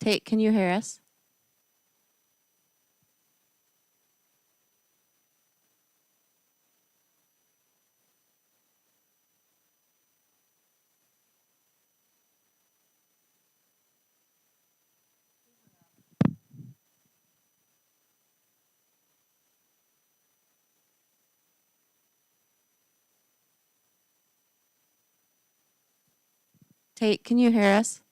Tate, can you hear us? Tate, can you hear us?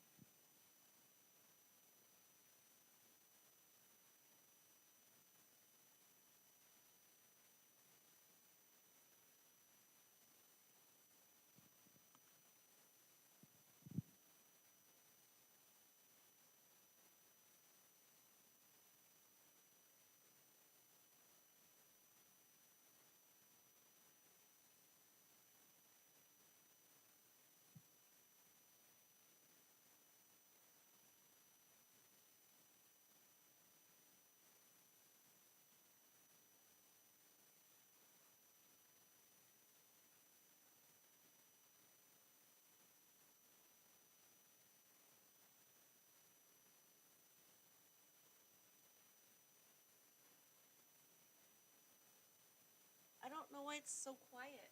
I don't know why it's so quiet.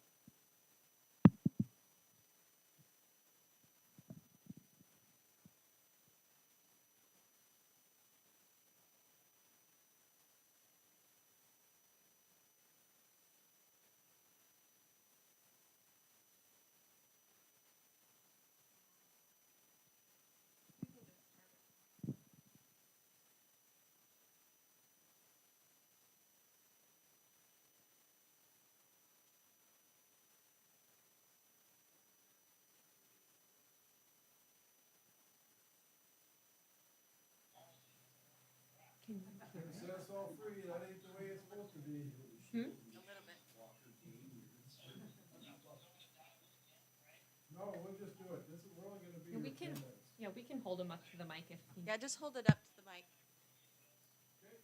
Set us all free, that ain't the way it's supposed to be. A little bit. No, we'll just do it, we're only gonna be Yeah, we here 10 can- minutes. Yeah, we can hold him up to the mic if he. Yeah, just hold it up to the mic. Okay,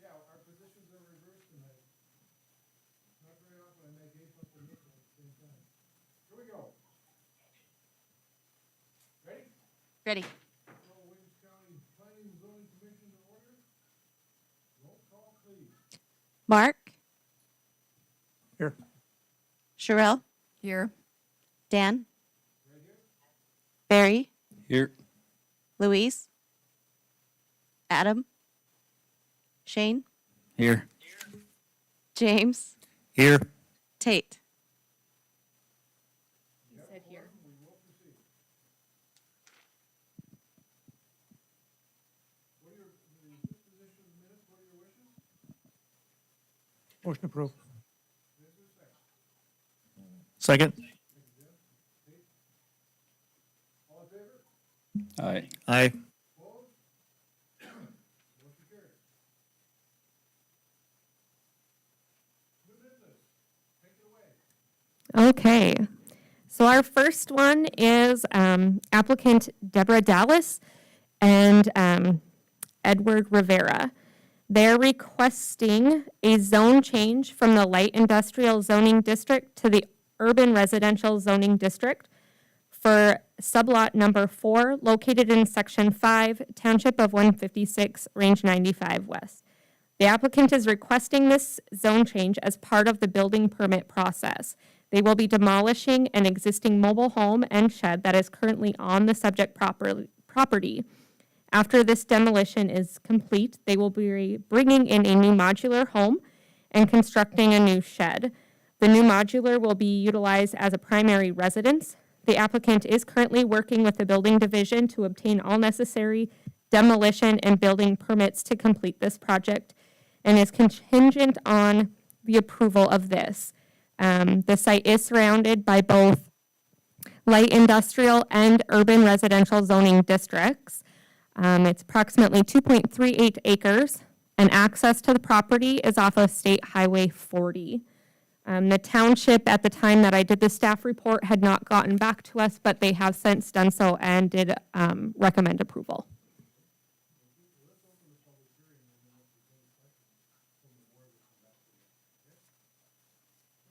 yeah, our positions are reversed tonight. Not very often I make eight people listen at the same time. Here we go. Ready? Ready. Call Williams County Planning and Zoning Commission to order. Roll call, please. Mark? Here. Sherelle? Here. Dan? Right here. Barry? Here. Louise? Adam? Shane? Here. James? Here. Tate? He said here. We will proceed. What are your, the disposition of minutes, what are your wishes? Motion approved. Is there a second? Second. All in favor? Aye. Aye. Opposed? Motion carried. New business, take it away. Okay. So our first one is applicant Deborah Dallas and Edward Rivera. They're requesting a zone change from the light industrial zoning district to the urban residential zoning district for sublot number 4, located in section 5, township of 156, range 95 west. The applicant is requesting this zone change as part of the building permit process. They will be demolishing an existing mobile home and shed that is currently on the subject property. After this demolition is complete, they will be bringing in a new modular home and constructing a new shed. The new modular will be utilized as a primary residence. The applicant is currently working with the building division to obtain all necessary demolition and building permits to complete this project and is contingent on the approval of this. The site is surrounded by both light industrial and urban residential zoning districts. It's approximately 2.38 acres, and access to the property is off of State Highway 40. The township, at the time that I did the staff report, had not gotten back to us, but they have since done so and did recommend approval.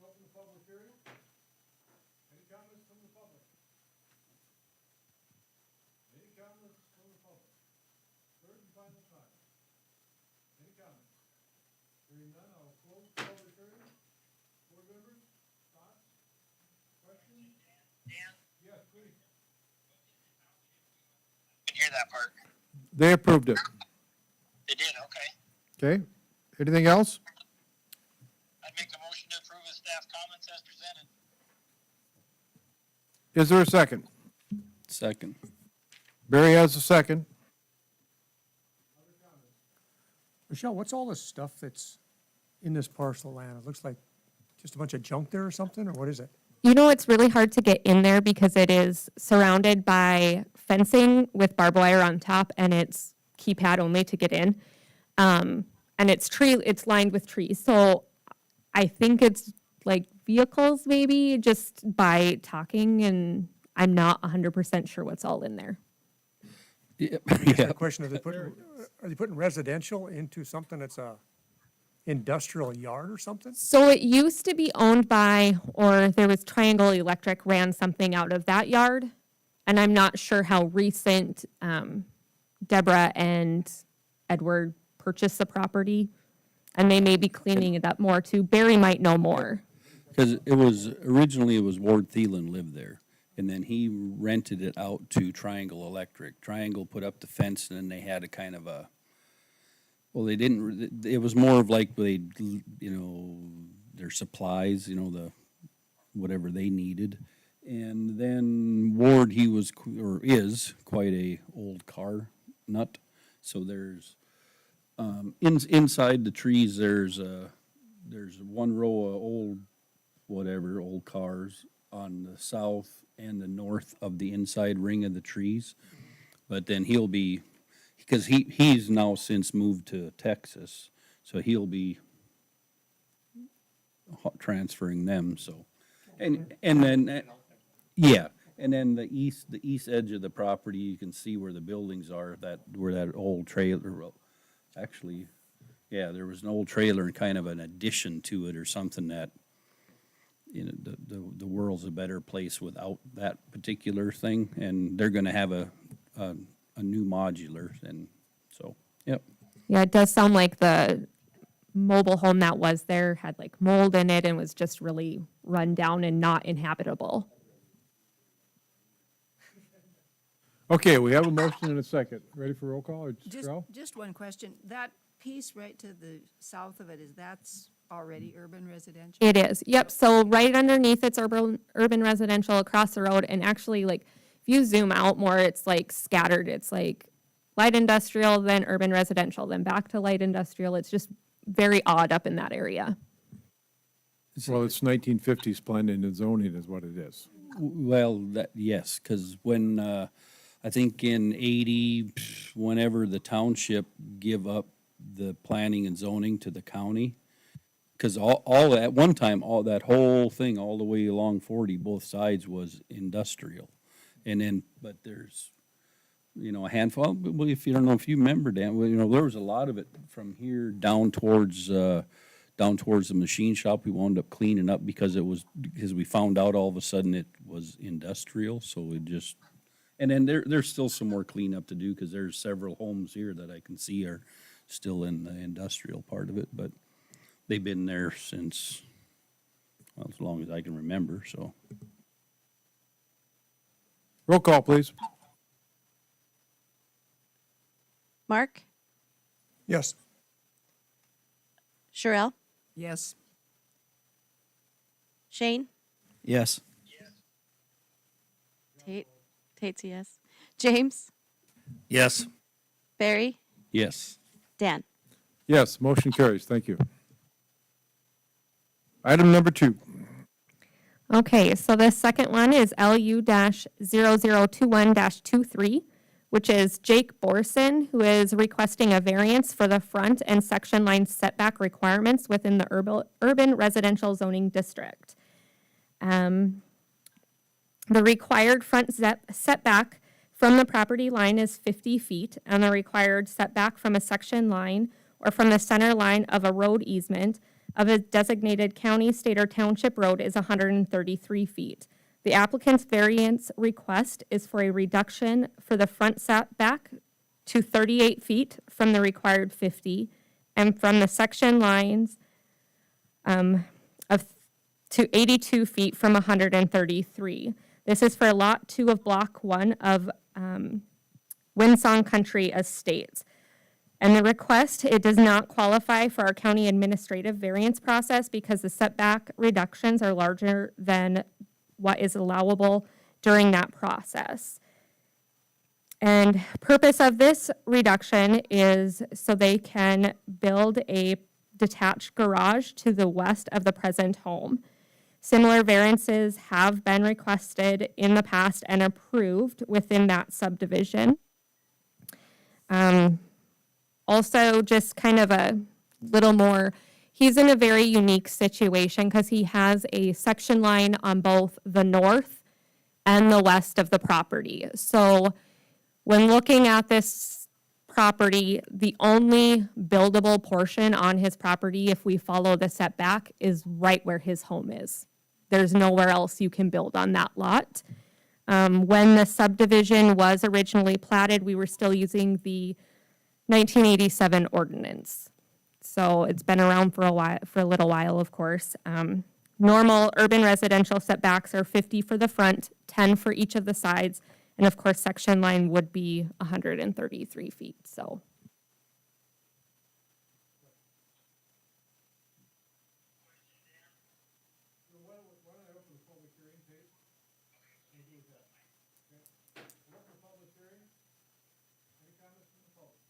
Open the public hearing. Any comments from the public? Any comments from the public? Hearing none, I'll close the public hearing. Board members, thoughts, questions? Yes, please. Didn't hear that part. They approved it. They did, okay. Okay. Anything else? I'd make the motion to approve the staff comments as presented. Is there a second? Second. Barry has a second. Michelle, what's all this stuff that's in this parcel of land? It looks like just a bunch of junk there or something, or what is it? You know, it's really hard to get in there because it is surrounded by fencing with barbed wire on top, and it's keypad only to get in. And it's lined with trees. So I think it's like vehicles maybe just by talking, and I'm not 100% sure what's all in there. Yeah. The question, are they putting residential into something that's a industrial yard or something? So it used to be owned by, or there was Triangle Electric ran something out of that yard. And I'm not sure how recent Deborah and Edward purchased the property. And they may be cleaning it up more too. Barry might know more. Because originally it was Ward Thielen lived there. And then he rented it out to Triangle Electric. Triangle put up the fence and then they had a kind of a, well, they didn't, it was more of like they, their supplies, the, whatever they needed. And then Ward, he was, or is quite a old car nut. So there's, inside the trees, there's one row of old cars on the south and the north of the inside ring of the trees. But then he'll be, because he's now since moved to Texas, so he'll be transferring them, so. And then, yeah, and then the east edge of the property, you can see where the buildings are, where that old trailer, actually, yeah, there was an old trailer and kind of an addition to it or something that, the world's a better place without that particular thing, and they're gonna have a new modular, and so, yep. Yeah, it does sound like the mobile home that was there had like mold in it and was just really run down and not inhabitable. Okay, we have a motion and a second. Ready for roll call, or Cheryl? Just one question. That piece right to the south of it, that's already urban residential? It is, yep. So right underneath it's urban residential across the road, and actually, like, if you zoom out more, it's like scattered. It's like light industrial, then urban residential, then back to light industrial. It's just very odd up in that area. Well, it's 1950s planning and zoning is what it is. Well, yes, because when, I think in 80, whenever the township give up the planning and zoning to the county, because all at one time, all that whole thing, all the way along 40, both sides was industrial. And then, but there's, a handful, well, if you don't know, if you remember, Dan, well, there was a lot of it from here down towards the machine shop. We wound up cleaning up because we found out all of a sudden it was industrial, so it just, and then there's still some more cleanup to do because there's several homes here that I can see are still in the industrial part of it, but they've been there since, well, as long as I can remember, so. Roll call, please. Mark? Yes. Sherelle? Yes. Shane? Yes. Tate's a yes. James? Yes. Barry? Yes. Dan? Yes, motion carries. Thank you. Item number 2. Okay, so the second one is LU-0021-23, which is Jake Borson, who is requesting a variance for the front and section line setback requirements within the urban residential zoning district. The required front setback from the property line is 50 feet, and the required setback from a section line or from the center line of a road easement of a designated county, state, or township road is 133 feet. The applicant's variance request is for a reduction for the front setback to 38 feet from the required 50, and from the section lines of to 82 feet from 133. This is for Lot 2 of Block 1 of Windsong Country Estates. And the request, it does not qualify for our county administrative variance process because the setback reductions are larger than what is allowable during that process. And purpose of this reduction is so they can build a detached garage to the west of the present home. Similar variances have been requested in the past and approved within that subdivision. Also, just kind of a little more, he's in a very unique situation because he has a section line on both the north and the west of the property. So when looking at this property, the only buildable portion on his property, if we follow the setback, is right where his home is. There's nowhere else you can build on that lot. When the subdivision was originally platted, we were still using the 1987 ordinance. So it's been around for a little while, of course. Normal urban residential setbacks are 50 for the front, 10 for each of the sides, and of course, section line would be 133 feet, so. Why don't I open the public hearing, Tate? We'll do that. Okay. We'll open the public hearing. Any comments from the public?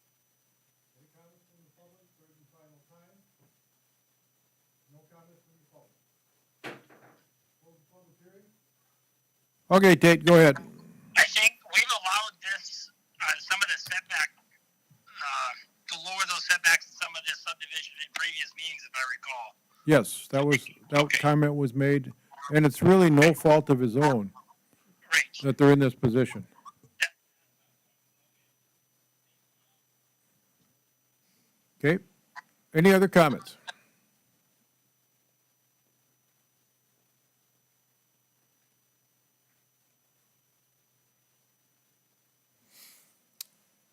Any comments from the public, third and final time? No comments from the public. Close the public hearing. Okay, Tate, go ahead. I think we've allowed this, some of the setback, to lower those setbacks in some of this subdivision in previous meetings, if I recall. Yes, that comment was made, and it's really no fault of his own Great. that they're in this position. Okay, any other comments?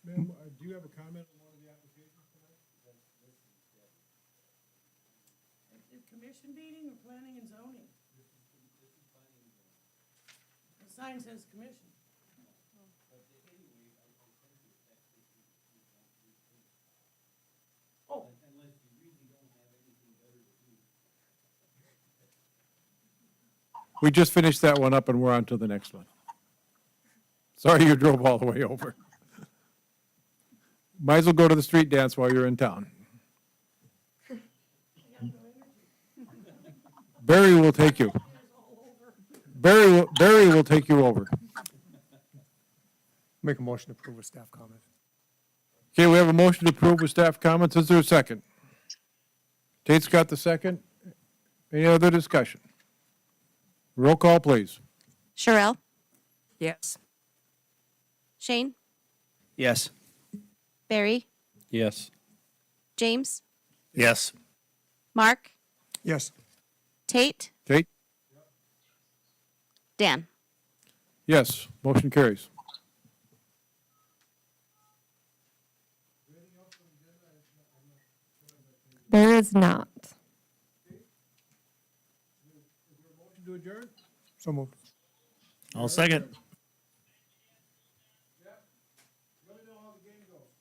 Ma'am, do you have a comment on one of the applications tonight? The commission meeting or planning and zoning? The sign says commission. Oh. We just finished that one up and we're on to the next one. Sorry you drove all the way over. Might as well go to the street dance while you're in town. Barry will take you. Barry will take you over. Make a motion to approve with staff comment. Okay, we have a motion to approve with staff comments. Is there a second? Tate's got the second. Any other discussion? Roll call, please. Sherrill, Yes. Shane, Yes. Barry, Yes. James, Yes. Mark, Yes. Tate, Tate? Dan. Yes, motion carries. There is not. Motion to adjourn? So moved. I'll second. Let me know how the game goes.